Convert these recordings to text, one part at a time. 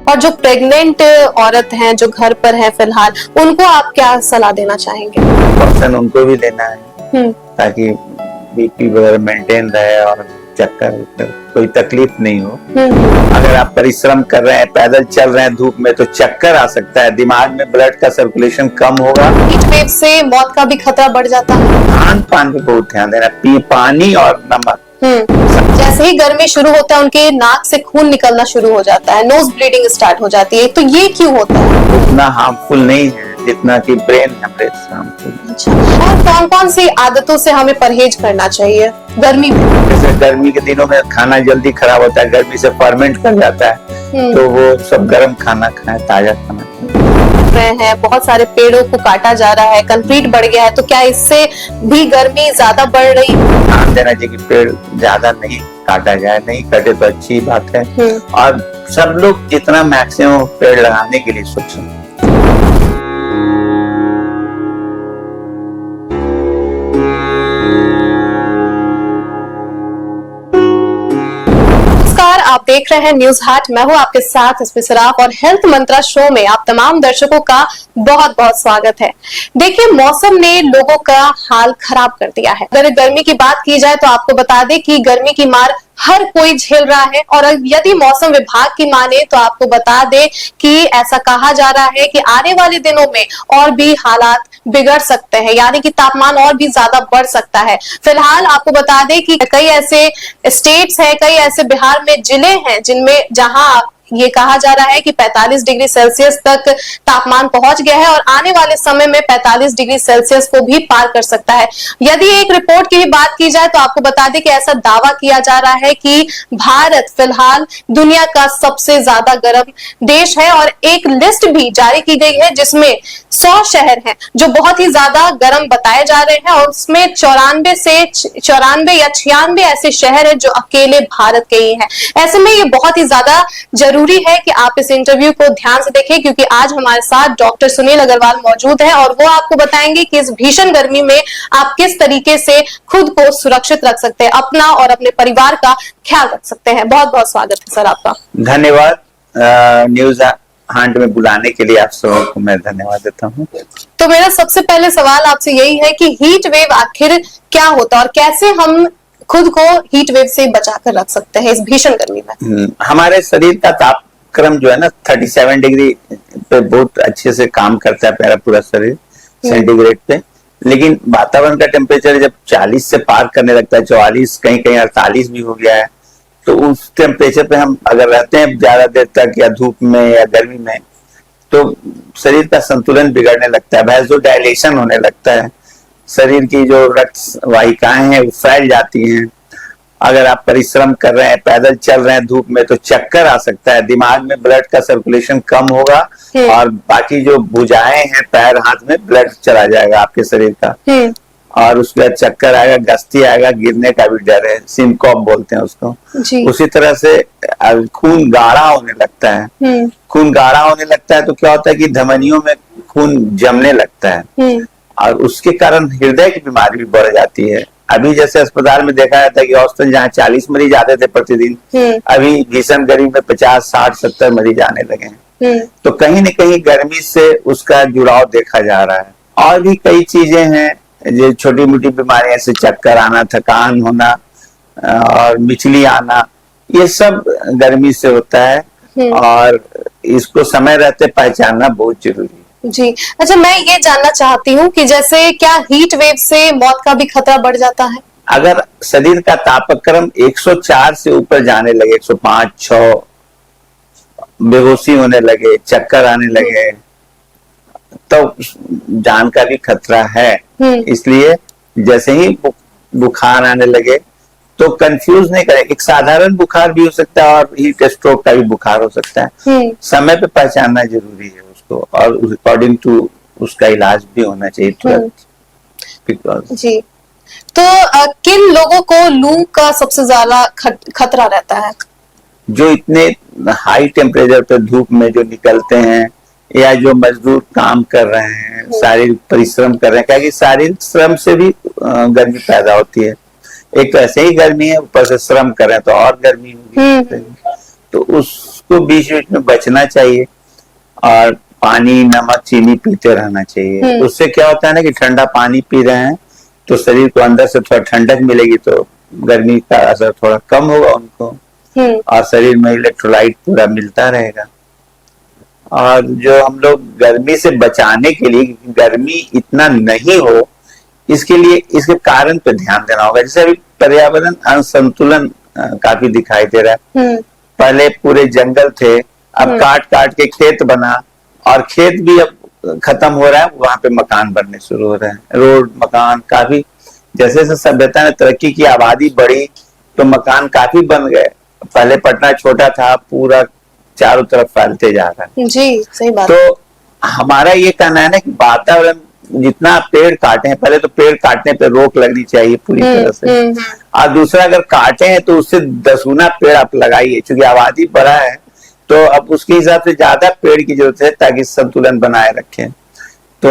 और जो प्रेग्नेंट औरत हैं जो घर पर है फिलहाल, उनको आप क्या सलाह देना चाहेंगे? पर्सन उनको भी लेना है ताकि बीपी वगैरह मेंटेन रहे और चक्कर कोई तकलीफ नहीं हो। अगर आप परिश्रम कर रहे हैं, पैदल चल रहे हैं धूप में, तो चक्कर आ सकता है, दिमाग में ब्लड का सर्कुलेशन कम होगा। हीट वेव से मौत का भी खतरा बढ़ जाता है। खान पान पे बहुत ध्यान देना, पानी और नमक। जैसे ही गर्मी शुरू होता है उनके नाक से खून निकलना शुरू हो जाता है, नोज ब्लीडिंग स्टार्ट हो जाती है, तो ये क्यों होता है? उतना हार्मफुल नहीं है जितना कि ब्रेन हेमरेज हार्मफुल। अच्छा, और कौन कौन सी आदतों से हमें परहेज करना चाहिए गर्मी में? जैसे गर्मी के दिनों में खाना जल्दी खराब होता है, गर्मी से फर्मेंट कर जाता है, तो वो सब गर्म खाना खाएं, ताजा खाना है। बहुत सारे पेड़ों को काटा जा रहा है, कंक्रीट बढ़ गया है, तो क्या इससे भी गर्मी ज्यादा बढ़ रही है? ध्यान देना चाहिए कि पेड़ ज्यादा नहीं काटा जाए, नहीं कटे तो अच्छी बात है। और सब लोग जितना मैक्सिमम पेड़ लगाने के लिए सोचें। आप देख रहे हैं न्यूज हाट। मैं हूं आपके साथ एसपी सराफ और हेल्थ मंत्रा शो में आप तमाम दर्शकों का बहुत बहुत स्वागत है। देखिए, मौसम ने लोगों का हाल खराब कर दिया है। अगर गर्मी की बात की जाए तो आपको बता दें कि गर्मी की मार हर कोई झेल रहा है, और यदि मौसम विभाग की माने तो आपको बता दें कि ऐसा कहा जा रहा है कि आने वाले दिनों में और भी हालात बिगड़ सकते हैं, यानी कि तापमान और भी ज्यादा बढ़ सकता है। फिलहाल आपको बता दें कि कई ऐसे स्टेट्स हैं, कई ऐसे बिहार में जिले हैं जिनमें जहां ये कहा जा रहा है कि 45 डिग्री सेल्सियस तक तापमान पहुंच गया है और आने वाले समय में 45 डिग्री सेल्सियस को भी पार कर सकता है। यदि एक रिपोर्ट की भी बात की जाए तो आपको बता दें कि ऐसा दावा किया जा रहा है कि भारत फिलहाल दुनिया का सबसे ज्यादा गर्म देश है, और एक लिस्ट भी जारी की गई है जिसमें 100 शहर हैं जो बहुत ही ज्यादा गर्म बताए जा रहे हैं, और उसमें 94 या 96 ऐसे शहर हैं जो अकेले भारत के ही हैं। ऐसे में ये बहुत ही ज्यादा जरूरी है कि आप इस इंटरव्यू को ध्यान से देखें, क्योंकि आज हमारे साथ डॉक्टर सुनील अग्रवाल मौजूद हैं और वो आपको बताएंगे कि इस भीषण गर्मी में आप किस तरीके से खुद को सुरक्षित रख सकते हैं, अपना और अपने परिवार का ख्याल रख सकते हैं। बहुत बहुत स्वागत है सर आपका। धन्यवाद। न्यूज हाट में बुलाने के लिए आप सबों को मैं धन्यवाद देता हूँ। तो मेरा सबसे पहले सवाल आपसे यही है कि हीट वेव आखिर क्या होता है और कैसे हम खुद को हीट वेव से बचाकर रख सकते हैं इस भीषण गर्मी में? हमारे शरीर का तापक्रम जो है ना 37 डिग्री पे बहुत अच्छे से काम करता है मेरा पूरा शरीर सेंटीग्रेड पे, लेकिन वातावरण का टेम्परेचर जब 40 से पार करने लगता है, 44 कहीं कहीं 48 भी हो गया है, तो उस टेम्परेचर पे हम अगर रहते हैं ज्यादा देर तक या धूप में या गर्मी में, तो शरीर का संतुलन बिगड़ने लगता है, वैसोडायलेशन होने लगता है, शरीर की जो रक्त वाहिकाएं हैं वो फैल जाती हैं। अगर आप परिश्रम कर रहे हैं, पैदल चल रहे हैं धूप में, तो चक्कर आ सकता है, दिमाग में ब्लड का सर्कुलेशन कम होगा और बाकी जो भुजाएं हैं पैर हाथ में ब्लड चला जाएगा आपके शरीर का, और उसके बाद चक्कर आएगा, गस्ती आएगा, गिरने का भी डर है, सिनकॉप बोलते हैं उसको। उसी तरह से खून गाढ़ा होने लगता है। खून गाढ़ा होने लगता है तो क्या होता है कि धमनियों में खून जमने लगता है, और उसके कारण हृदय की बीमारी भी बढ़ जाती है। अभी जैसे अस्पताल में देखा जाता है कि औसतन जहाँ 40 मरीज आते थे प्रतिदिन, अभी भीषण गर्मी में 50, 60, 70 मरीज आने लगे हैं। तो कहीं न कहीं गर्मी से उसका जुड़ाव देखा जा रहा है। और भी कई चीजें हैं जो छोटी मोटी बीमारियां से चक्कर आना, थकान होना और मिचली आना, ये सब गर्मी से होता है, और इसको समय रहते पहचानना बहुत जरूरी है। जी, अच्छा, मैं ये जानना चाहती हूँ कि जैसे क्या हीट वेव से मौत का भी खतरा बढ़ जाता है? अगर शरीर का तापक्रम 104 से ऊपर जाने लगे, 105, 6, बेहोशी होने लगे, चक्कर आने लगे, तो जान का भी खतरा है। इसलिए जैसे ही बुखार आने लगे तो कंफ्यूज नहीं करें, एक साधारण बुखार भी हो सकता है और हीट स्ट्रोक का भी बुखार हो सकता है। समय पे पहचानना जरूरी है उसको, और अकॉर्डिंग टू उसका इलाज भी होना चाहिए तुरंत। जी, तो किन लोगों को लू का सबसे ज्यादा खतरा रहता है? जो इतने हाई टेम्परेचर पे धूप में जो निकलते हैं, या जो मजदूर काम कर रहे हैं, शारीरिक परिश्रम कर रहे हैं, क्योंकि शारीरिक श्रम से भी गर्मी पैदा होती है। एक तो ऐसे ही गर्मी है, ऊपर से श्रम कर रहे हैं तो और गर्मी होगी, तो उस उसको बीच बीच में बचना चाहिए और पानी नमक चीनी पीते रहना चाहिए। उससे क्या होता है ना कि ठंडा पानी पी रहे हैं तो शरीर को अंदर से थोड़ा ठंडक मिलेगी, तो गर्मी का असर थोड़ा कम होगा उनको और शरीर में इलेक्ट्रोलाइट पूरा मिलता रहेगा। और जो हम लोग गर्मी से बचाने के लिए, गर्मी इतना नहीं हो इसके लिए इसके कारण पे ध्यान देना होगा। जैसे अभी पर्यावरण असंतुलन काफी दिखाई दे रहा है। पहले पूरे जंगल थे, अब काट काट के खेत बना और खेत भी अब खत्म हो रहा है, वहां पे मकान बनने शुरू हो रहे हैं, रोड मकान काफी। जैसे जैसे सभ्यता ने तरक्की की, आबादी बढ़ी तो मकान काफी बन गए। पहले पटना छोटा था, पूरा चारों तरफ फैलते जा रहा है। जी सही बात। तो हमारा ये कहना है ना कि वातावरण जितना पेड़ काटे हैं, पहले तो पेड़ काटने पे रोक लगनी चाहिए पूरी तरह से, और दूसरा अगर काटे हैं तो उससे 10 गुना पेड़ आप लगाइए, क्योंकि आबादी बढ़ा है तो अब उसके हिसाब से ज्यादा पेड़ की जरूरत है ताकि संतुलन बनाए रखें। तो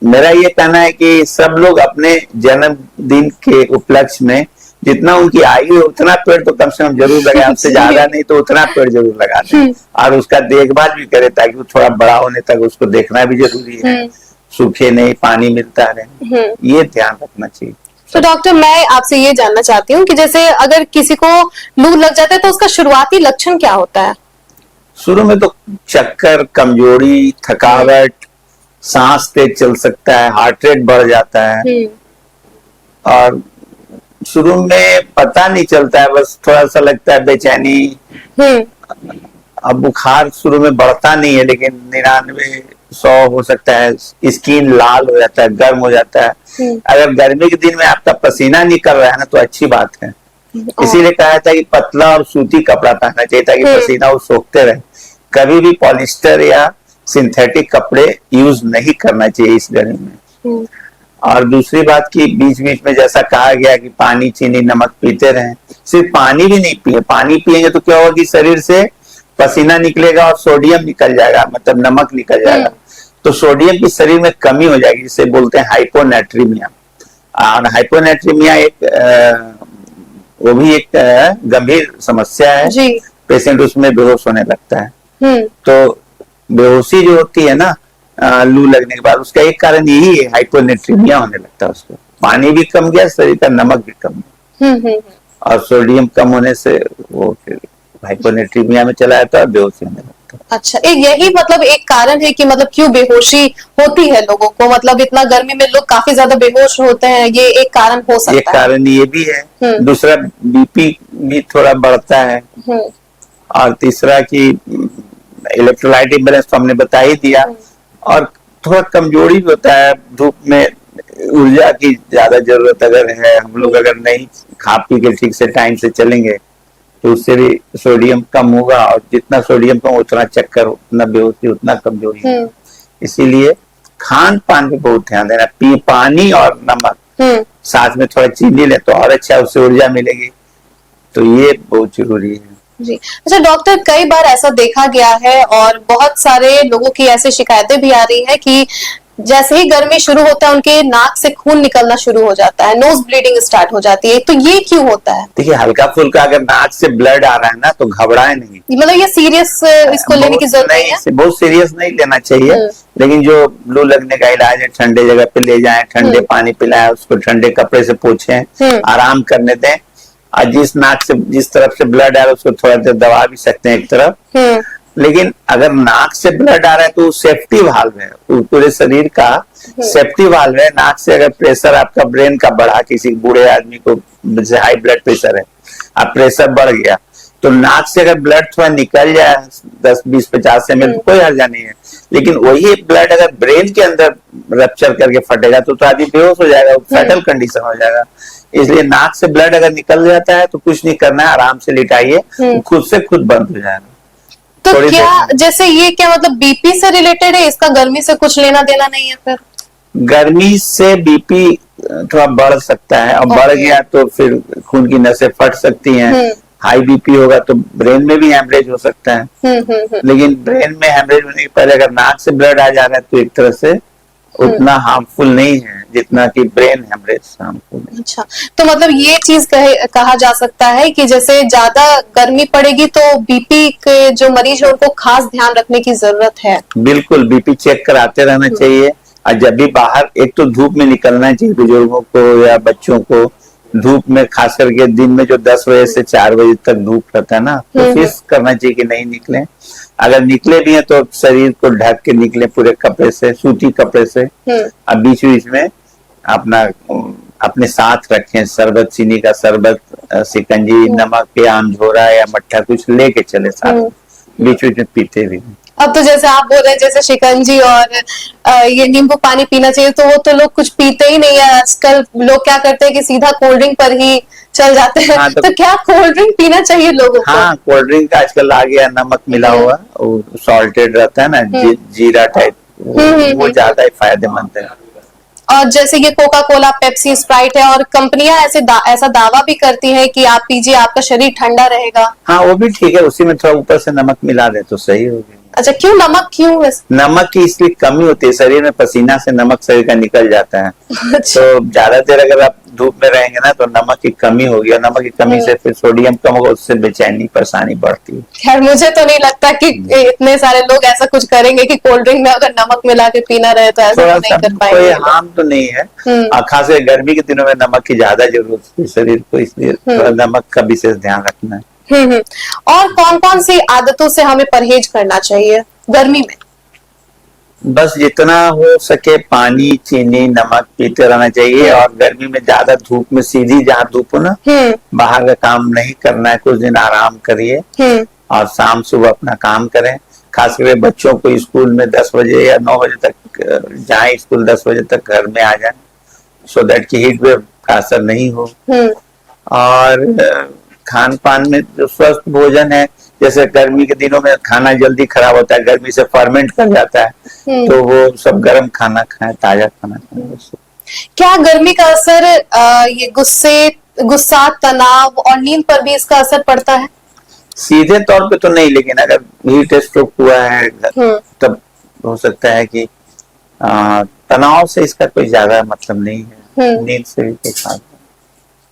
मेरा ये कहना है कि सब लोग अपने जन्मदिन के उपलक्ष्य में जितना उनकी आयु है उतना पेड़ तो कम से कम जरूर लगाए, उससे ज्यादा नहीं तो उतना पेड़ जरूर लगा दें और उसका देखभाल भी करें ताकि वो थोड़ा बड़ा होने तक उसको देखना भी जरूरी है, सूखे नहीं, पानी मिलता रहे, ये ध्यान रखना चाहिए। तो डॉक्टर मैं आपसे ये जानना चाहती हूँ कि जैसे अगर किसी को लू लग जाता है तो उसका शुरुआती लक्षण क्या होता है? शुरू में तो चक्कर, कमजोरी, थकावट, सांस तेज चल सकता है, हार्ट रेट बढ़ जाता है और शुरू में पता नहीं चलता है, बस थोड़ा सा लगता है बेचैनी। अब बुखार शुरू में बढ़ता नहीं है लेकिन 99-100 हो सकता है, स्किन लाल हो जाता है, गर्म हो जाता है। अगर गर्मी के दिन में आपका पसीना निकल रहा है ना तो अच्छी बात है, इसीलिए कहा था कि पतला और सूती कपड़ा पहनना चाहिए ताकि पसीना वो सोखते रहे। कभी भी पॉलिस्टर या सिंथेटिक कपड़े यूज नहीं करना चाहिए इस गर्मी में। और दूसरी बात की बीच बीच में जैसा कहा गया कि पानी चीनी नमक पीते रहें, सिर्फ पानी भी नहीं पिए, पानी पिएंगे तो क्या होगा कि शरीर से पसीना निकलेगा और सोडियम निकल जाएगा, मतलब नमक निकल जाएगा, तो सोडियम की शरीर में कमी हो जाएगी, जिसे बोलते हैं हाइपोनेट्रीमिया। और हाइपोनेट्रीमिया वो भी एक गंभीर समस्या है, पेशेंट उसमें बेहोश होने लगता है। तो बेहोशी जो होती है ना लू लगने के बाद, उसका एक कारण यही है, हाइपोनेट्रीमिया होने लगता है उसको, पानी भी कम गया, शरीर का नमक भी कम गया और सोडियम कम होने से वो फिर हाइपोनेट्रीमिया में चला जाता है और बेहोशी होने लगता है। अच्छा, यही मतलब एक कारण है कि मतलब क्यों बेहोशी होती है लोगों को, मतलब इतना गर्मी में लोग काफी ज्यादा बेहोश होते हैं, ये एक कारण हो सकता है। एक कारण ये भी है, दूसरा बीपी भी थोड़ा बढ़ता है और तीसरा कि इलेक्ट्रोलाइट इम्बैलेंस तो हमने बता ही दिया, और थोड़ा कमजोरी भी होता है, धूप में ऊर्जा की ज्यादा जरूरत अगर है, हम लोग अगर नहीं खा पी के ठीक से टाइम से चलेंगे तो उससे भी सोडियम कम होगा और जितना सोडियम कम उतना चक्कर, उतना बेहोशी, उतना कमजोरी। इसीलिए खान पान पे बहुत ध्यान देना, पानी और नमक साथ में थोड़ा चीनी ले तो और अच्छा, उससे ऊर्जा मिलेगी, तो ये बहुत जरूरी है। जी अच्छा डॉक्टर, कई बार ऐसा देखा गया है और बहुत सारे लोगों की ऐसी शिकायतें भी आ रही है कि जैसे ही गर्मी शुरू होता है उनके नाक से खून निकलना शुरू हो जाता है, नोज ब्लीडिंग स्टार्ट हो जाती है, तो ये क्यों होता है? देखिए हल्का फुल्का अगर नाक से ब्लड आ रहा है ना तो घबराए नहीं, मतलब ये सीरियस इसको लेने की जरूरत नहीं है, बहुत सीरियस नहीं लेना चाहिए। लेकिन जो लू लगने का इलाज है, ठंडे जगह पे ले जाएं, ठंडे पानी पिलाएं, उसको ठंडे कपड़े से पोंछें, आराम करने दें, और जिस नाक से जिस तरफ से ब्लड आ रहा है उसको थोड़ा देर दबा भी सकते हैं एक तरफ। लेकिन अगर नाक से ब्लड आ रहा है तो सेफ्टी वाल्व है, पूरे शरीर का सेफ्टी वाल्व है। नाक से अगर प्रेशर आपका ब्रेन का बढ़ा, किसी बूढ़े आदमी को जैसे हाई ब्लड प्रेशर है, अब प्रेशर बढ़ गया तो नाक से अगर ब्लड थोड़ा निकल जाए 10-20-50 ml तो कोई हर्जा नहीं है। लेकिन वही ब्लड अगर ब्रेन के अंदर रप्चर करके फटेगा तो आदमी बेहोश हो जाएगा, फैटल कंडीशन हो जाएगा। इसलिए नाक से ब्लड अगर निकल जाता है तो कुछ नहीं करना है, आराम से लिटाइए, खुद से खुद बंद हो जाएगा। तो क्या जैसे ये क्या मतलब बीपी से रिलेटेड है, इसका गर्मी से कुछ लेना देना नहीं है? फिर गर्मी से बीपी थोड़ा बढ़ सकता है और बढ़ गया तो फिर खून की नसें फट सकती हैं। हाई बीपी होगा तो ब्रेन में भी हेमरेज हो सकता है। लेकिन ब्रेन में हेमरेज होने के पहले अगर नाक से ब्लड आ जा रहा है तो एक तरह से उतना हार्मफुल नहीं है जितना कि ब्रेन हेमरेज हार्मफुल है। अच्छा, तो मतलब ये चीज कहा जा सकता है कि जैसे ज्यादा गर्मी पड़ेगी तो बीपी के जो मरीज है उनको खास ध्यान रखने की जरूरत है। बिल्कुल, बीपी चेक कराते रहना चाहिए। और जब भी बाहर, एक तो धूप में निकलना चाहिए बुजुर्गों को या बच्चों को। धूप में खास करके दिन में जो 10 बजे से 4 बजे तक धूप रहता है ना, कोशिश करना चाहिए कि नहीं निकले। अगर निकले भी हैं तो शरीर को ढक के निकले पूरे कपड़े से, सूती कपड़े से। अब बीच बीच में अपना अपने साथ रखें शरबत, चीनी का शरबत, शिकंजी, नमक या आमझोरा या मट्ठा कुछ लेके चले साथ, बीच बीच में पीते भी। अब तो जैसे आप बोल रहे हैं जैसे शिकंजी और ये नींबू पानी पीना चाहिए, तो वो तो लोग कुछ पीते ही नहीं है आजकल। लोग क्या करते हैं कि सीधा कोल्ड ड्रिंक पर ही चल जाते हैं। हाँ, तो क्या कोल्ड ड्रिंक पीना चाहिए लोगों को? हाँ, कोल्ड ड्रिंक आजकल आ गया नमक मिला हुआ, सॉल्टेड रहता है ना, जीरा टाइप, वो ज्यादा ही फायदेमंद है। और जैसे ये कोका कोला, पेप्सी, स्प्राइट है और कंपनियां ऐसा दावा भी करती है कि आप पीजिए आपका शरीर ठंडा रहेगा। हाँ, वो भी ठीक है, उसी में थोड़ा ऊपर से नमक मिला दे तो सही होगी। अच्छा, क्यों नमक क्यों? नमक की इसलिए कमी होती है शरीर में, पसीना से नमक शरीर का निकल जाता है। अच्छा। तो ज्यादा देर अगर आप धूप में रहेंगे ना तो नमक की कमी होगी, और नमक की कमी से फिर सोडियम कम होगा, उससे बेचैनी परेशानी बढ़ती है। खैर, मुझे तो नहीं लगता कि इतने सारे लोग ऐसा कुछ करेंगे कि कोल्ड ड्रिंक में अगर नमक मिला के पीना रहे तो ऐसा तो नहीं कर पाएंगे। कोई हार्म तो नहीं है। खास गर्मी के दिनों में नमक की ज्यादा जरूरत है शरीर को, इसलिए थोड़ा नमक का विशेष ध्यान रखना है। और कौन कौन सी आदतों से हमें परहेज करना चाहिए गर्मी में? बस जितना हो सके पानी, चीनी, नमक पीते रहना चाहिए। और गर्मी में ज्यादा धूप में सीधी जहाँ धूप हो ना, बाहर का काम नहीं करना है, कुछ दिन आराम करिए और शाम सुबह अपना काम करें। खास करके बच्चों को स्कूल में 10 बजे या 9 बजे तक जाए, स्कूल 10 बजे तक घर में आ जाए, सो दैट की हीट वेव का असर नहीं हो। और खान पान में जो स्वस्थ भोजन है, जैसे गर्मी के दिनों में खाना जल्दी खराब होता है, गर्मी से फर्मेंट कर जाता है, तो वो सब गर्म खाना खाएं, ताजा खाना खाएं। क्या गर्मी का असर ये गुस्सा, तनाव और नींद पर भी इसका असर पड़ता है? सीधे तौर पे तो नहीं, लेकिन अगर हीट स्ट्रोक हुआ है तब हो सकता है कि तनाव से इसका कोई ज्यादा मतलब नहीं है, नींद से भी कोई खास।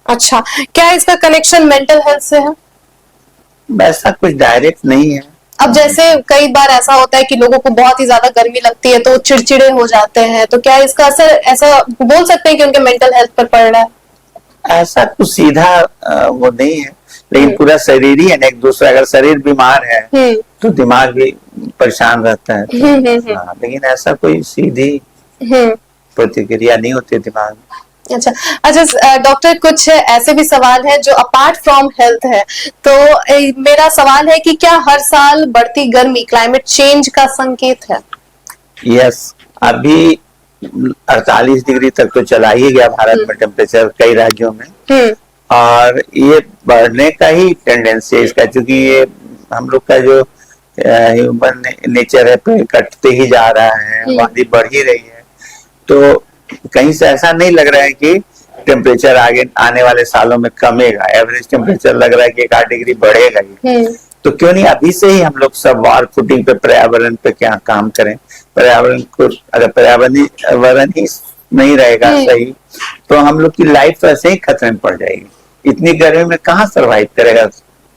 अच्छा, क्या इसका कनेक्शन मेंटल हेल्थ से है? ऐसा कुछ डायरेक्ट नहीं है। अब जैसे कई बार ऐसा होता है कि लोगों को बहुत ही ज्यादा गर्मी लगती है तो चिड़चिड़े हो जाते हैं, तो क्या इसका असर ऐसा बोल सकते हैं कि उनके मेंटल हेल्थ पर पड़ रहा है? ऐसा कुछ सीधा वो नहीं है, लेकिन पूरा शरीर ही है, एक दूसरा। अगर शरीर बीमार है तो दिमाग भी परेशान रहता है, लेकिन ऐसा कोई सीधी प्रतिक्रिया नहीं होती दिमाग में। अच्छा डॉक्टर, कुछ ऐसे भी सवाल है जो अपार्ट फ्रॉम हेल्थ है। तो मेरा सवाल है कि क्या हर साल बढ़ती गर्मी क्लाइमेट चेंज का संकेत है? यस, अभी 48 डिग्री तक तो चला ही गया भारत में टेम्परेचर कई राज्यों में, और ये बढ़ने का ही टेंडेंसी है इसका, क्योंकि ये हम लोग का जो ह्यूमन नेचर है, पेड़ कटते ही जा रहा है, आबादी बढ़ ही रही है। तो कहीं से ऐसा नहीं लग रहा है कि टेम्परेचर आगे आने वाले सालों में कमेगा। एवरेज टेम्परेचर लग रहा है कि 1-8 डिग्री बढ़ेगा ही। तो क्यों नहीं अभी से ही हम लोग सब वॉर फुटिंग पे पर्यावरण पे क्या काम करें। पर्यावरण को, अगर पर्यावरण ही नहीं रहेगा सही, तो हम लोग की लाइफ ऐसे ही खतरे में पड़ जाएगी। इतनी गर्मी में कहाँ सर्वाइव करेगा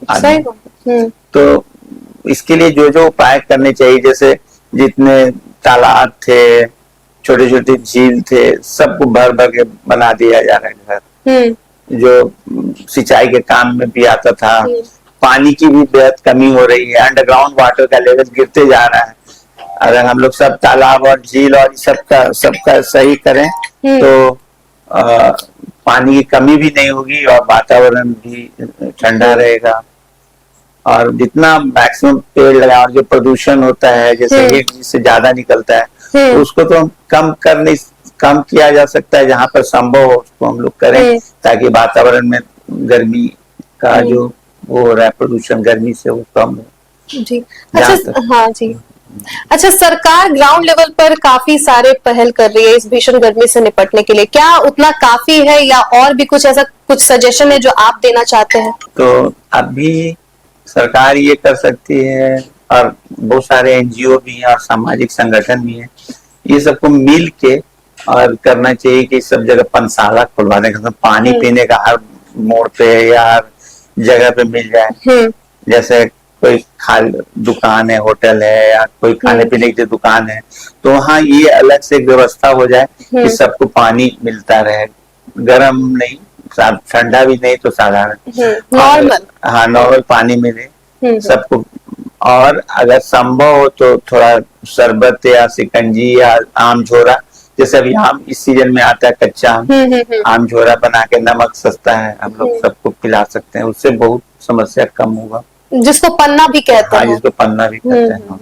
आदमी। तो इसके लिए जो जो उपाय करने चाहिए, जैसे जितने तालाब थे, छोटे छोटे झील थे, सबको भर भर के बना दिया जा रहा है घर, जो सिंचाई के काम में भी आता था। पानी की भी बेहद कमी हो रही है, अंडरग्राउंड वाटर का लेवल गिरते जा रहा है। अगर हम लोग सब तालाब और झील और सबका सही करें तो पानी की कमी भी नहीं होगी और वातावरण भी ठंडा रहेगा। और जितना मैक्सिमम पेड़ लगाए, और जो प्रदूषण होता है, जैसे हीट जिससे ज्यादा निकलता है, उसको तो कम किया जा सकता है। जहाँ पर संभव हो उसको हम लोग करें, ताकि वातावरण में गर्मी का जो वो हो रहा है प्रदूषण, गर्मी से वो कम हो जी। अच्छा, हाँ जी। अच्छा, सरकार ग्राउंड लेवल पर काफी सारे पहल कर रही है इस भीषण गर्मी से निपटने के लिए। क्या उतना काफी है या और भी कुछ ऐसा कुछ सजेशन है जो आप देना चाहते हैं? तो अभी सरकार ये कर सकती है, और बहुत सारे एनजीओ भी हैं और सामाजिक संगठन भी हैं, ये सबको मिल के और करना चाहिए कि सब जगह पंसाला खुलवा दें, मतलब पानी पीने का हर मोड़ पे या हर जगह पे मिल जाए। जैसे कोई दुकान है, होटल है या कोई खाने पीने की दुकान है, तो वहाँ ये अलग से व्यवस्था हो जाए कि सबको पानी मिलता रहे, गर्म नहीं, ठंडा भी नहीं, तो साधारण नॉर्मल, हाँ नॉर्मल पानी मिले सबको। और अगर संभव हो तो थोड़ा शरबत या शिकंजी या आम झोरा, जैसे अभी आम इस सीजन में आता है, कच्चा आम झोरा बना के, नमक सस्ता है, हम लोग सबको पिला सकते हैं, उससे बहुत समस्या कम होगा। जिसको पन्ना भी कहते हैं। जिसको पन्ना भी कहते हैं।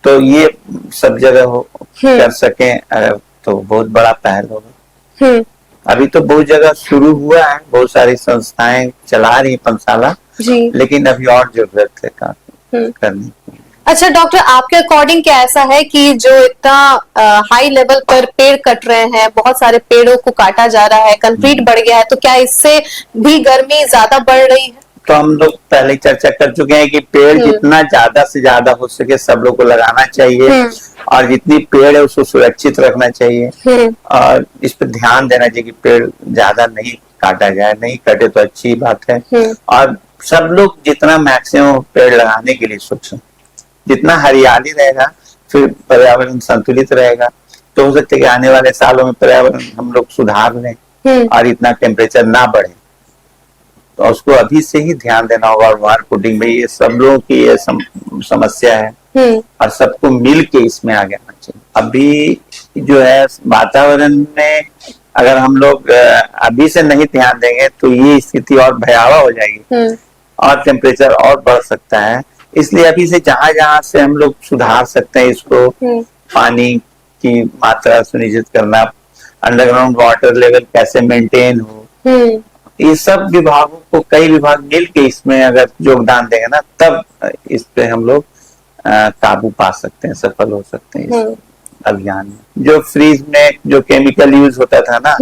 तो ये सब जगह हो कर सके अगर, तो बहुत बड़ा पहल होगा। अभी तो बहुत जगह शुरू हुआ है, बहुत सारी संस्थाएं चला रही पंसाला, लेकिन अभी और जरूरत है करने की। अच्छा डॉक्टर, आपके अकॉर्डिंग क्या ऐसा है कि जो इतना हाई लेवल पर पेड़ कट रहे हैं, बहुत सारे पेड़ों को काटा जा रहा है, कंक्रीट बढ़ गया है, तो क्या इससे भी गर्मी ज्यादा बढ़ रही है? तो हम लोग पहले चर्चा कर चुके हैं कि पेड़ जितना ज्यादा से ज्यादा हो सके सब लोग को लगाना चाहिए, और जितनी पेड़ है उसको सुरक्षित रखना चाहिए, और इस पर ध्यान देना चाहिए कि पेड़ ज्यादा नहीं काटा जाए, नहीं कटे तो अच्छी बात है। और सब लोग जितना मैक्सिमम पेड़ लगाने के लिए सोचें, जितना हरियाली रहेगा फिर पर्यावरण संतुलित रहेगा, तो हो सकता है कि आने वाले सालों में पर्यावरण हम लोग सुधार लें और इतना टेम्परेचर ना बढ़े। तो उसको अभी से ही ध्यान देना होगा, और वाटर पुटिंग में ये सब लोगों की ये समस्या है, और सबको मिल के इसमें आगे आना चाहिए। अभी जो है वातावरण में अगर हम लोग अभी से नहीं ध्यान देंगे तो ये स्थिति और भयावह हो जाएगी, और टेम्परेचर और बढ़ सकता है। इसलिए अभी से जहां जहां से हम लोग सुधार सकते हैं इसको, पानी की मात्रा सुनिश्चित करना, अंडरग्राउंड वाटर लेवल कैसे मेंटेन हो, ये सब विभागों को, कई विभाग मिल के इसमें अगर योगदान देंगे ना, तब इस पे हम लोग काबू पा सकते हैं, सफल हो सकते हैं इस अभियान में। जो फ्रीज में जो केमिकल यूज होता था ना,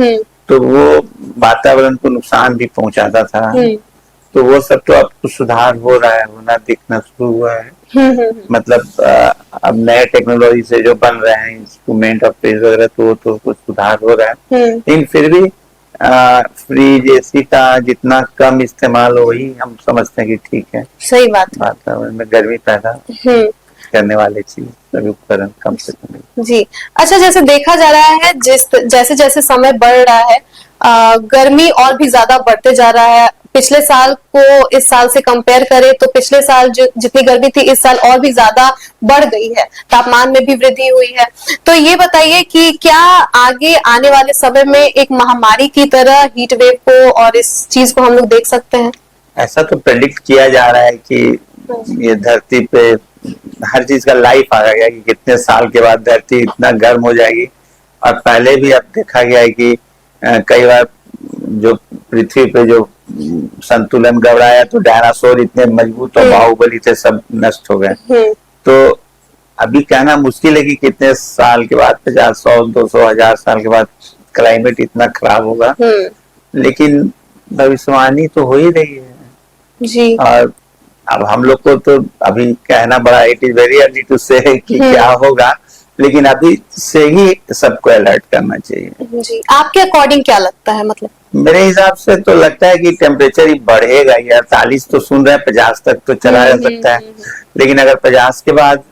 तो वो वातावरण को नुकसान भी पहुंचाता था, तो वो सब तो अब कुछ सुधार हो रहा है, होना दिखना शुरू हुआ है। मतलब अब नए टेक्नोलॉजी से जो बन रहे हैं इंस्ट्रूमेंट और फ्रीज वगैरह, तो कुछ सुधार हो रहा है, लेकिन फिर भी फ्रीज एसी का जितना कम इस्तेमाल हो, वही हम समझते हैं कि ठीक है। सही बात। वातावरण में गर्मी पैदा करने वाले चीज सभी उपकरण कम से कम। जी अच्छा, जैसे देखा जा रहा है जैसे जैसे समय बढ़ रहा है, गर्मी और भी ज्यादा बढ़ते जा रहा है। पिछले साल को इस साल से कंपेयर करें तो पिछले साल जितनी गर्मी थी, इस साल और भी ज्यादा बढ़ गई है, तापमान में भी वृद्धि हुई है। तो ये बताइए कि क्या आगे आने वाले समय में एक महामारी की तरह हीट वेव को और इस चीज को हम लोग देख सकते हैं? ऐसा तो प्रेडिक्ट किया जा रहा है कि ये धरती पे हर चीज का लाइफ आ गया, कि कितने साल के बाद धरती इतना गर्म हो जाएगी। और पहले भी अब देखा गया है कि कई बार जो पृथ्वी पे जो संतुलन गड़बड़ाया, तो डायनासोर इतने मजबूत और बाहुबली थे, सब नष्ट हो गए। तो अभी कहना मुश्किल है कि कितने साल के बाद, 50, 100, 200, 1000 साल के बाद क्लाइमेट इतना खराब होगा, लेकिन भविष्यवाणी तो हो ही रही है जी। और अब हम लोग को तो अभी कहना बड़ा, it is very early to say कि क्या होगा, लेकिन अभी से ही सबको अलर्ट करना चाहिए जी। आपके अकॉर्डिंग क्या लगता है? मतलब मेरे हिसाब से तो लगता है कि टेम्परेचर ही बढ़ेगा। 48 तो सुन रहे हैं, 50 तक तो चला जा सकता है, लेकिन अगर 50 के बाद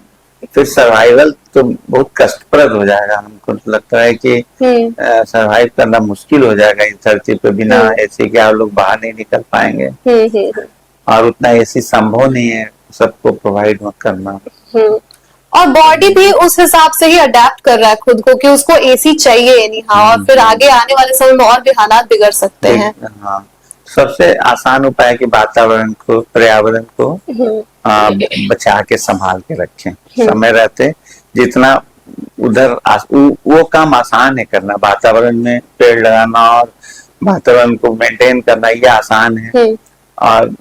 फिर सर्वाइवल तो बहुत कष्टप्रद हो जाएगा। हमको तो लगता है कि सर्वाइव करना मुश्किल हो जाएगा इस धरती पे। बिना एसी के आप लोग बाहर नहीं निकल पाएंगे, और उतना एसी संभव नहीं है सबको प्रोवाइड करना। और बॉडी भी उस हिसाब से ही अडेप्ट कर रहा है खुद को कि उसको एसी चाहिए नहीं। हाँ, और फिर आगे आने वाले समय में और भी हालात बिगड़ सकते हैं। हाँ, सबसे आसान उपाय है कि वातावरण को, पर्यावरण को बचा के संभाल के रखें। समय रहते जितना उधर वो काम आसान है करना, वातावरण में पेड़ लगाना और वातावरण को मेंटेन करना, ये आसान है। और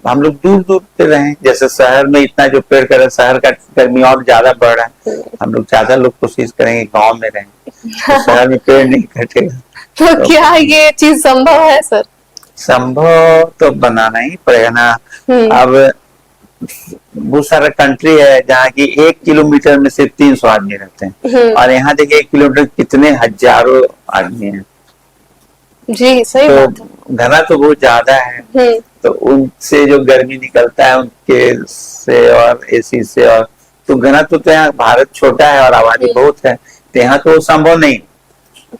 हम लोग दूर दूर पे रहें, जैसे शहर में इतना जो पेड़ कर, शहर का गर्मी और ज्यादा बढ़ रहा है, हम लोग ज्यादा लोग कोशिश करेंगे गांव में रहें, तो शहर में पेड़ नहीं कटेगा। तो क्या ये चीज संभव है सर? संभव तो बनाना ही पड़ेगा ना। अब बहुत सारा कंट्री है जहाँ की 1 किलोमीटर में सिर्फ 300 आदमी रहते हैं, और यहाँ देखिए 1 किलोमीटर कितने हजारों आदमी हैं। जी सही तो बात है। घना तो बहुत ज्यादा है, तो उनसे जो गर्मी निकलता है उनके से और एसी से, और तो घना तो यहाँ भारत छोटा है और आबादी बहुत है, तो यहाँ तो संभव नहीं।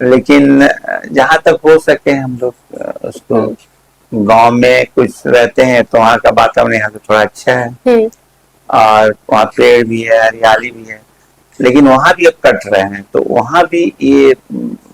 लेकिन जहां तक हो सके हम लोग उसको, गांव में कुछ रहते हैं तो वहाँ का वातावरण यहाँ से थोड़ा अच्छा है, और वहाँ पेड़ भी है, हरियाली भी है। लेकिन वहां भी अब कट रहे हैं, तो वहां भी ये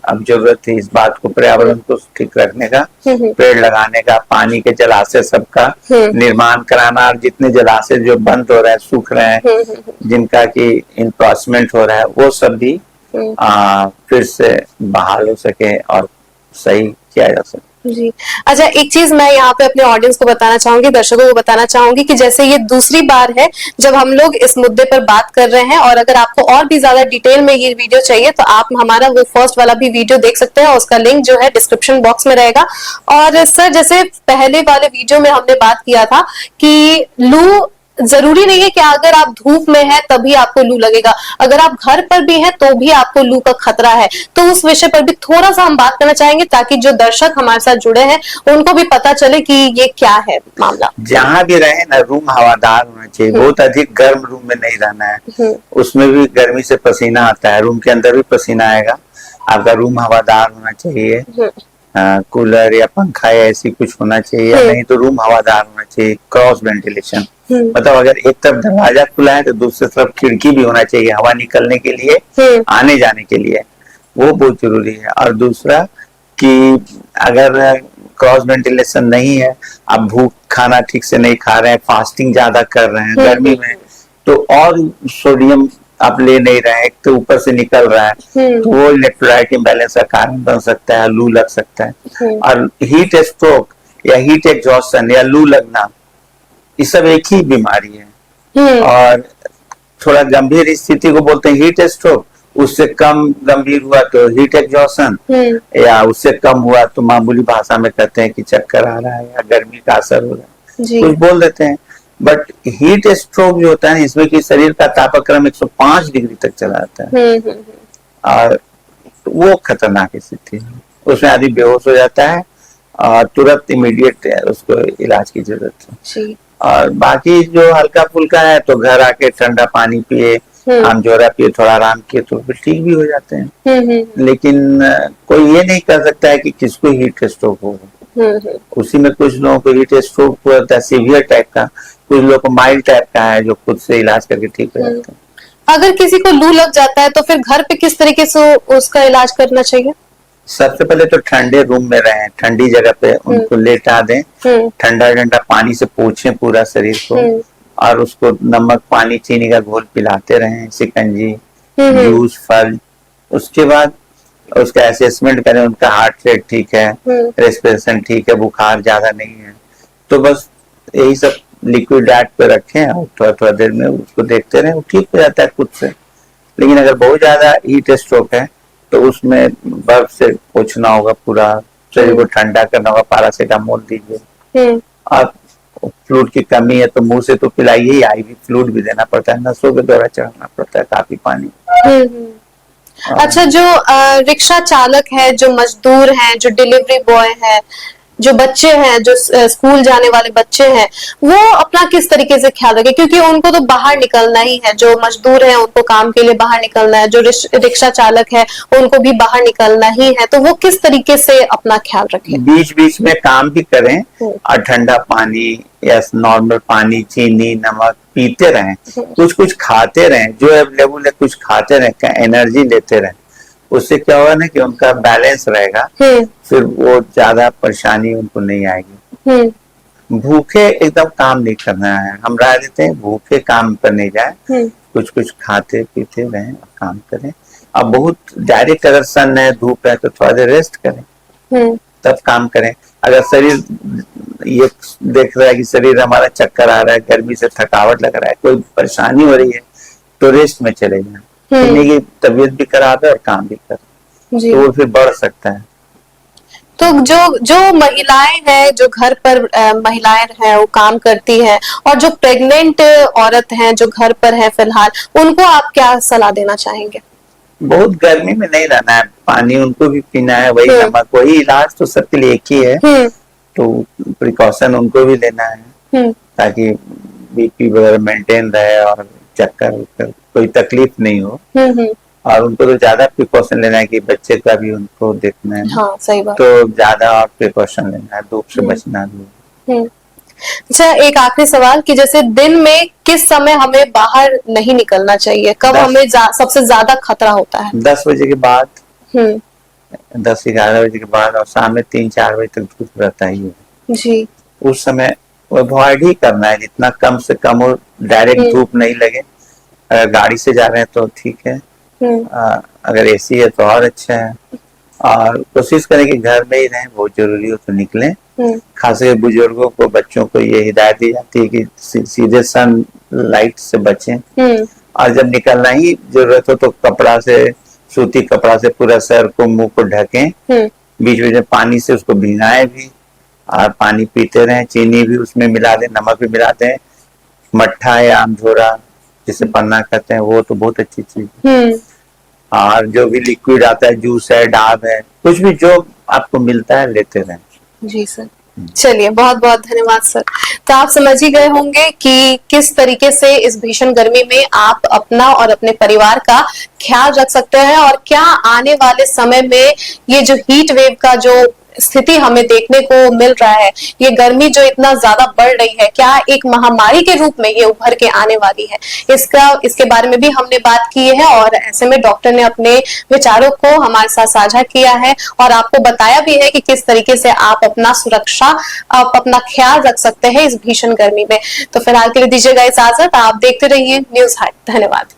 अब जरूरत है इस बात को, पर्यावरण को ठीक रखने का, पेड़ लगाने का, पानी के जलाशय सबका निर्माण कराना, और जितने जलाशय जो बंद हो रहे हैं, सूख रहे हैं, जिनका की इन्फ्रास्मेंट हो रहा है, वो सब भी फिर से बहाल हो सके और सही किया जा सके। जी अच्छा, एक चीज मैं यहाँ पे अपने ऑडियंस को बताना चाहूंगी, दर्शकों को बताना चाहूंगी कि जैसे ये दूसरी बार है जब हम लोग इस मुद्दे पर बात कर रहे हैं, और अगर आपको और भी ज्यादा डिटेल में ये वीडियो चाहिए तो आप हमारा वो फर्स्ट वाला भी वीडियो देख सकते हैं, उसका लिंक जो है डिस्क्रिप्शन बॉक्स में रहेगा। और सर जैसे पहले वाले वीडियो में हमने बात किया था कि लू जरूरी नहीं है कि अगर आप धूप में है तभी आपको लू लगेगा, अगर आप घर पर भी हैं तो भी आपको लू का खतरा है। तो उस विषय पर भी थोड़ा सा हम बात करना चाहेंगे ताकि जो दर्शक हमारे साथ जुड़े हैं उनको भी पता चले कि ये क्या है मामला। जहाँ भी रहे ना, रूम हवादार होना चाहिए, बहुत अधिक गर्म रूम में नहीं रहना है, उसमें भी गर्मी से पसीना आता है, रूम के अंदर भी पसीना आएगा। आपका रूम हवादार होना चाहिए, कूलर या पंखा या ऐसी कुछ होना चाहिए, नहीं तो रूम हवादार होना चाहिए, क्रॉस वेंटिलेशन, मतलब अगर एक तरफ दरवाजा खुला है तो दूसरी तरफ खिड़की भी होना चाहिए हवा निकलने के लिए, आने जाने के लिए, वो बहुत जरूरी है। और दूसरा कि अगर क्रॉस वेंटिलेशन नहीं है, आप भूख खाना ठीक से नहीं खा रहे हैं, फास्टिंग ज्यादा कर रहे हैं गर्मी में, तो और सोडियम आप ले नहीं रहे हैं, एक तो ऊपर से निकल रहा है, तो वो इलेक्ट्रोलाइट इम्बैलेंस का कारण बन सकता है, लू लग सकता है। और हीट स्ट्रोक या हीट एग्जॉस्शन या लू लगना, ये सब एक ही बीमारी है, और थोड़ा गंभीर स्थिति को बोलते हैं हीट स्ट्रोक, उससे कम गंभीर हुआ तो हीट एग्जॉस्शन, या उससे कम हुआ तो मामूली भाषा में कहते हैं कि चक्कर आ रहा है या गर्मी का असर हो रहा है, कुछ बोल देते हैं। बट हीट स्ट्रोक जो होता है इसमें कि शरीर का तापक्रम 105 डिग्री तक चला जाता है, और वो खतरनाक स्थिति है, उसमें आदमी बेहोश हो जाता है और तुरंत इमीडिएट उसको इलाज की जरूरत है। और बाकी जो हल्का फुल्का है तो घर आके ठंडा पानी पिए, आम जोरा पिए, थोड़ा आराम किए तो फिर ठीक भी हो जाते हैं। लेकिन कोई ये नहीं कर सकता है कि किसको हीट स्ट्रोक हो। उसी में कुछ लोगों को हीट स्ट्रोक होता है सीवियर टाइप का, कुछ लोगों को माइल्ड टाइप का है जो खुद से इलाज करके ठीक हो जाते हैं। अगर किसी को लू लग जाता है तो फिर घर पे किस तरीके से उसका इलाज करना चाहिए? सबसे पहले तो ठंडे रूम में रहें, ठंडी जगह पे उनको लेटा दें, ठंडा ठंडा पानी से पोंछें पूरा शरीर को, और उसको नमक पानी चीनी का घोल पिलाते रहें, शिकंजी, जूस, फल। उसके बाद उसका असेसमेंट करें, उनका हार्ट रेट ठीक है, रेस्पिरेशन ठीक है, बुखार ज्यादा नहीं है, तो बस यही सब लिक्विड डाइट पे रखें और थोड़ा थोड़ा देर में उसको देखते रहें, वो ठीक हो जाता है खुद से। लेकिन अगर बहुत ज्यादा हीट स्ट्रोक है तो उसमें बर्फ से पोंछना होगा, पूरा शरीर को ठंडा करना होगा, पैरासीटामोल दीजिए। और फ्लूइड की कमी है तो मुंह से तो पिलाइए ही, आईवी फ्लूइड भी देना पड़ता है, नसों के द्वारा चढ़ाना पड़ता है काफी पानी। अच्छा, जो रिक्शा चालक है, जो मजदूर हैं, जो डिलीवरी बॉय है, जो बच्चे हैं, जो स्कूल जाने वाले बच्चे हैं, वो अपना किस तरीके से ख्याल रखें? क्योंकि उनको तो बाहर निकलना ही है, जो मजदूर हैं उनको काम के लिए बाहर निकलना है, जो रिक्शा चालक है उनको भी बाहर निकलना ही है, तो वो किस तरीके से अपना ख्याल रखें? बीच बीच में काम भी करें और ठंडा पानी या नॉर्मल पानी, चीनी, नमक पीते रहें, कुछ कुछ खाते रहें, जो अवेलेबल है कुछ खाते रहें, एनर्जी लेते रहें। उससे क्या होगा ना कि उनका बैलेंस रहेगा, फिर वो ज्यादा परेशानी उनको नहीं आएगी। भूखे एकदम काम नहीं करना है, हम राय देते हैं भूखे काम पर नहीं जाए, कुछ कुछ खाते पीते रहें और काम करें। अब बहुत डायरेक्ट अगर सन है, धूप है तो थोड़ा देर रेस्ट करें, तब काम करें। अगर शरीर ये देख रहा है कि शरीर हमारा चक्कर आ रहा है, गर्मी से थकावट लग रहा है, कोई परेशानी हो रही है, तो रेस्ट में चले जाए, की तबीयत भी खराब है और काम भी कर, तो वो फिर बढ़ सकता है। तो जो महिलाएं हैं, जो घर पर महिलाएं हैं वो काम करती हैं, और जो प्रेग्नेंट औरत हैं जो घर पर है फिलहाल, उनको आप क्या सलाह देना चाहेंगे? बहुत गर्मी में नहीं रहना है, पानी उनको भी पीना है, वही नमक, वही इलाज तो सबके लिए एक ही है। तो प्रिकॉशन उनको भी लेना है ताकि बीपी वगैरह मेंटेन रहे और चक्कर कोई तकलीफ नहीं हो। और उनको तो ज्यादा प्रिकॉशन लेना है कि बच्चे का भी उनको देखना है। हाँ, सही बात। तो ज्यादा और प्रिकॉशन लेना है, धूप से बचना है। अच्छा, एक आखिरी सवाल कि जैसे दिन में किस समय हमें बाहर नहीं निकलना चाहिए, कब हमें सबसे ज्यादा खतरा होता है? 10 बजे के बाद, 10-11 बजे के बाद, और शाम में 3-4 बजे तक धूप रहता ही है जी। उस समय अवॉइड ही करना है, जितना कम से कम हो, डायरेक्ट धूप नहीं लगे। अगर गाड़ी से जा रहे हैं तो ठीक है, अगर एसी है तो और अच्छा है। और कोशिश करें कि घर में ही रहें, बहुत जरूरी हो तो निकलें। खासकर बुजुर्गों को, बच्चों को ये हिदायत दी जाती है कि सीधे सन लाइट से बचें। और जब निकलना ही जरूरत हो तो कपड़ा से, सूती कपड़ा से पूरा सर को, मुंह को ढकें। बीच बीच में पानी से उसको भिगाएं भी, और पानी पीते रहें। चीनी भी उसमें मिला दें, नमक भी मिला दें। मट्ठा या आमझोरा जिसे पन्ना कहते हैं, वो तो बहुत अच्छी चीज है। और जो भी लिक्विड आता है, जूस है, डाब है, कुछ भी जो आपको मिलता है लेते रहें। जी सर, चलिए बहुत बहुत धन्यवाद सर। तो आप समझ ही गए होंगे कि किस तरीके से इस भीषण गर्मी में आप अपना और अपने परिवार का ख्याल रख सकते हैं, और क्या आने वाले समय में ये जो हीट वेव का जो स्थिति हमें देखने को मिल रहा है, ये गर्मी जो इतना ज्यादा बढ़ रही है, क्या एक महामारी के रूप में ये उभर के आने वाली है, इसके बारे में भी हमने बात की है। और ऐसे में डॉक्टर ने अपने विचारों को हमारे साथ साझा किया है, और आपको बताया भी है कि किस तरीके से आप अपना सुरक्षा, आप अपना ख्याल रख सकते हैं इस भीषण गर्मी में। तो फिलहाल के लिए दीजिएगा इजाजत, आप देखते रहिए न्यूज़ हाट। धन्यवाद।